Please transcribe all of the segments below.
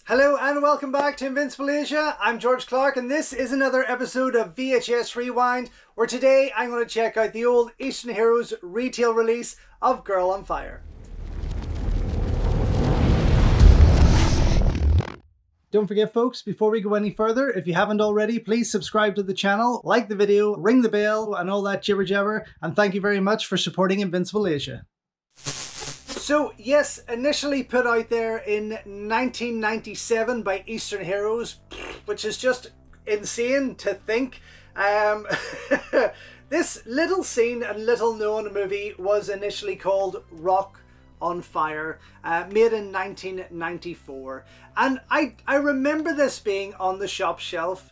Hello and welcome back to Invincible Asia. I'm George Clark and this is another episode of VHS Rewind, where today I'm going to check out the old Eastern Heroes retail release of Girl on Fire. Don't forget folks, before we go any further, if you haven't already, please subscribe to the channel, like the video, ring the bell and all that jibber jabber, and thank you very much for supporting Invincible Asia. So yes, initially put out there in 1997 by Eastern Heroes, which is just insane to think. This little seen and little known movie was initially called Rock on Fire, made in 1994. And I remember this being on the shop shelf,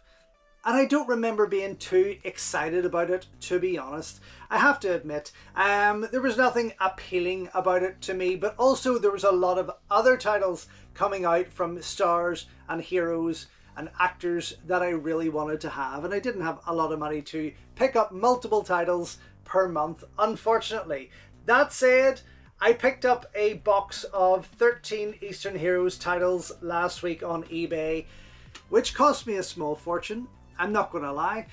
and I don't remember being too excited about it, to be honest. I have to admit, there was nothing appealing about it to me, but also there was a lot of other titles coming out from stars and heroes and actors that I really wanted to have, and I didn't have a lot of money to pick up multiple titles per month, unfortunately. That said, I picked up a box of 13 Eastern Heroes titles last week on eBay, which cost me a small fortune. I'm not going to lie,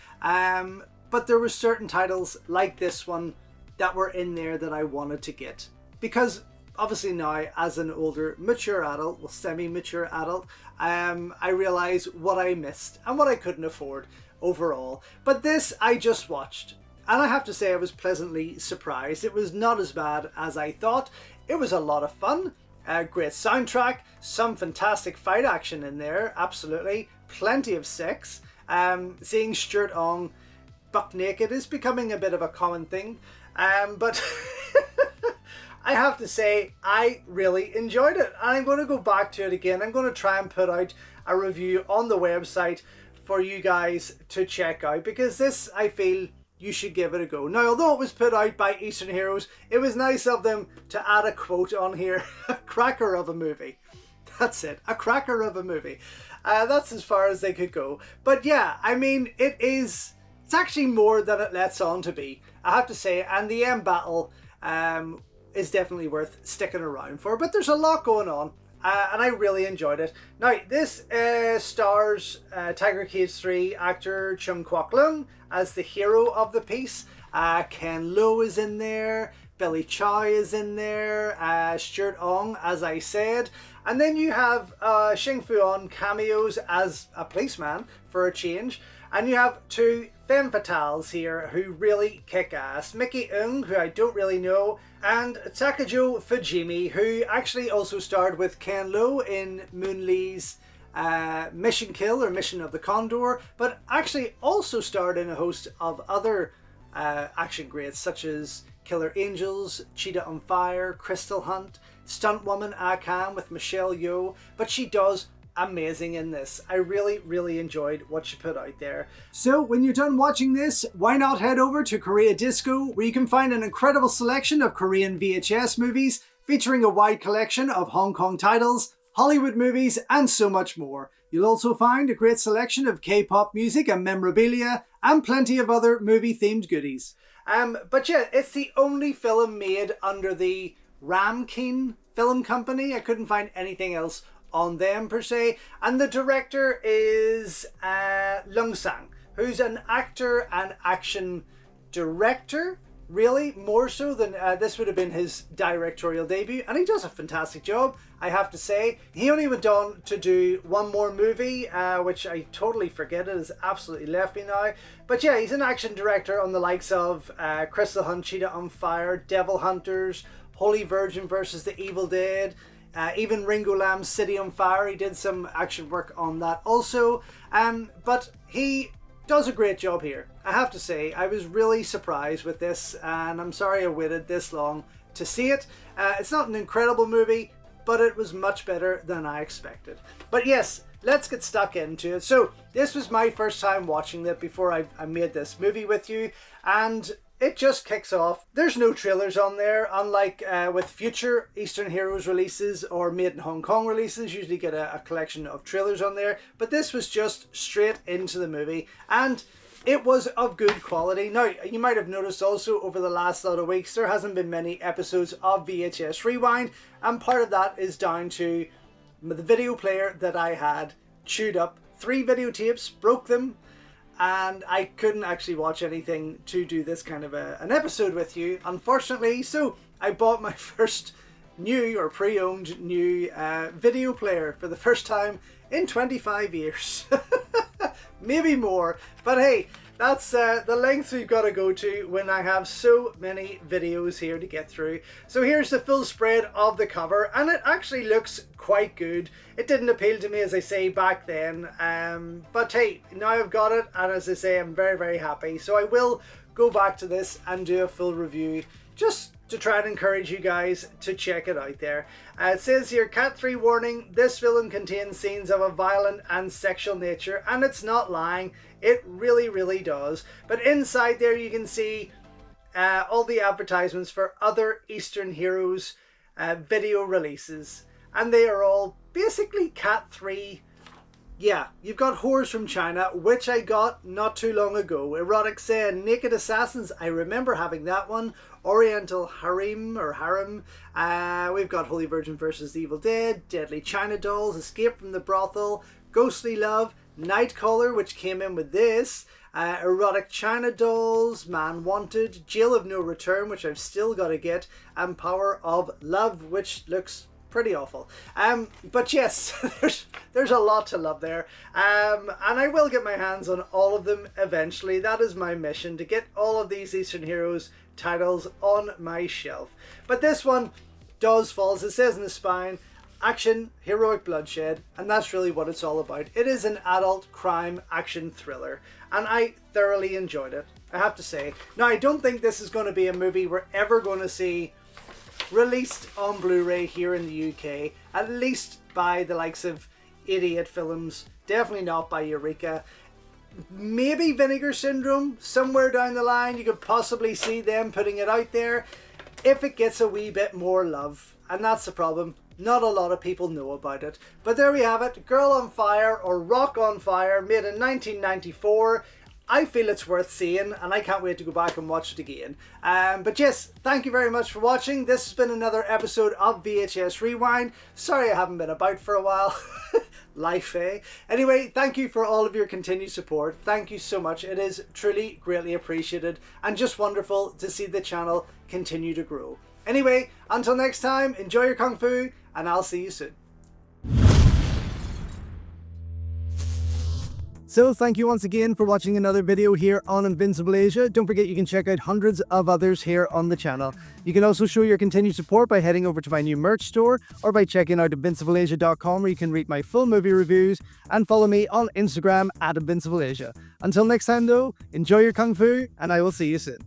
but there were certain titles like this one that were in there that I wanted to get. Because obviously now, as an older, mature adult, well, semi-mature adult, I realise what I missed and what I couldn't afford overall. But this I just watched, and I have to say I was pleasantly surprised. It was not as bad as I thought. It was a lot of fun, great soundtrack, some fantastic fight action in there, absolutely, plenty of sex. Seeing Stuart Ong buck naked is becoming a bit of a common thing, but I have to say I really enjoyed it, and I'm going to go back to it again. I'm going to try and put out a review on the website for you guys to check out, because this, I feel, you should give it a go. Now, although it was put out by Eastern Heroes, it was nice of them to add a quote on here. A cracker of a movie. That's it, a cracker of a movie. That's as far as they could go. But yeah, I mean, it's actually more than it lets on to be, I have to say, and the end battle is definitely worth sticking around for. But there's a lot going on, and I really enjoyed it. Now, this stars Tiger Cage 3 actor Cheung Kwok Leung as the hero of the piece. Ken Lo is in there, Billy Chow is in there, Stuart Ong, as I said. And then you have Xing Fu-on cameos as a policeman for a change. And you have two femme fatales here who really kick ass. Mickey Eung, who I don't really know, and Takajo Fujimi, who actually also starred with Ken Lo in Moon Lee's Mission Kill or Mission of the Condor, but actually also starred in a host of other action greats such as Killer Angels, Cheetah on Fire, Crystal Hunt, Stunt Woman Ah Khan with Michelle Yeoh, but she does amazing in this. I really enjoyed what she put out there. So when you're done watching this, why not head over to Korea Disco, where you can find an incredible selection of Korean VHS movies featuring a wide collection of Hong Kong titles, Hollywood movies, and so much more. You'll also find a great selection of K-pop music and memorabilia, and plenty of other movie-themed goodies. But yeah, it's the only film made under the Ramkeen Film Company. I couldn't find anything else on them per se. And the director is Leung Sang, who's an actor and action director, really, more so than this would have been his directorial debut, and he does a fantastic job, I have to say. He only went on to do one more movie, which I totally forget, it has absolutely left me now. But yeah, he's an action director on the likes of Crystal Hunt, Cheetah on Fire, Devil Hunters, Holy Virgin versus the Evil Dead, even Ringo Lam's City on Fire. He did some action work on that also, but he does a great job here. I have to say, I was really surprised with this, and I'm sorry I waited this long to see it. It's not an incredible movie, but it was much better than I expected. But yes, let's get stuck into it. So this was my first time watching it before I made this movie with you, and it just kicks off. There's no trailers on there, unlike with future Eastern Heroes releases or Made in Hong Kong releases. Usually get a collection of trailers on there, but this was just straight into the movie, and it was of good quality. Now, you might have noticed also over the last lot of weeks, there hasn't been many episodes of VHS Rewind, and part of that is down to the video player that I had chewed up 3 videotapes, broke them, and I couldn't actually watch anything to do this kind of an episode with you, unfortunately. So I bought my first new or pre-owned new video player for the first time in 25 years. Maybe more, but hey, that's the lengths we've got to go to when I have so many videos here to get through. So here's the full spread of the cover, and it actually looks quite good. It didn't appeal to me, as I say, back then, but hey, now I've got it, and as I say, I'm very, very happy. So I will go back to this and do a full review, just to try and encourage you guys to check it out there. It says here, Cat 3 warning, this film contains scenes of a violent and sexual nature, and it's not lying, it really, really does. But inside there you can see all the advertisements for other Eastern Heroes video releases, and they are all basically Cat 3. Yeah, you've got Whores from China, which I got not too long ago. Erotic Sen, Naked Assassins, I remember having that one. Oriental Harem or Harem. We've got Holy Virgin vs. Evil Dead, Deadly China Dolls, Escape from the Brothel, Ghostly Love, Nightcaller, which came in with this, Erotic China Dolls, Man Wanted, Jail of No Return, which I've still got to get, and Power of Love, which looks pretty awful. But yes, there's a lot to love there, and I will get my hands on all of them eventually. That is my mission, to get all of these Eastern Heroes titles on my shelf. But this one does fall, as it says in the spine, action, heroic bloodshed, and that's really what it's all about. It is an adult crime action thriller, and I thoroughly enjoyed it, I have to say. Now, I don't think this is going to be a movie we're ever going to see released on Blu-ray here in the UK, at least by the likes of 88 Films, definitely not by Eureka. Maybe Vinegar Syndrome, somewhere down the line you could possibly see them putting it out there if it gets a wee bit more love, and that's the problem. Not a lot of people know about it. But there we have it, Girl on Fire, or Rock on Fire, made in 1994. I feel it's worth seeing, and I can't wait to go back and watch it again. But yes, thank you very much for watching. This has been another episode of VHS Rewind. Sorry I haven't been about for a while. Life, eh? Anyway, thank you for all of your continued support. Thank you so much. It is truly greatly appreciated, and just wonderful to see the channel continue to grow. Anyway, until next time, enjoy your Kung Fu, and I'll see you soon. So thank you once again for watching another video here on Invincible Asia. Don't forget you can check out hundreds of others here on the channel. You can also show your continued support by heading over to my new merch store, or by checking out invincibleasia.com, where you can read my full movie reviews, and follow me on Instagram at InvincibleAsia. Until next time though, enjoy your Kung Fu, and I will see you soon.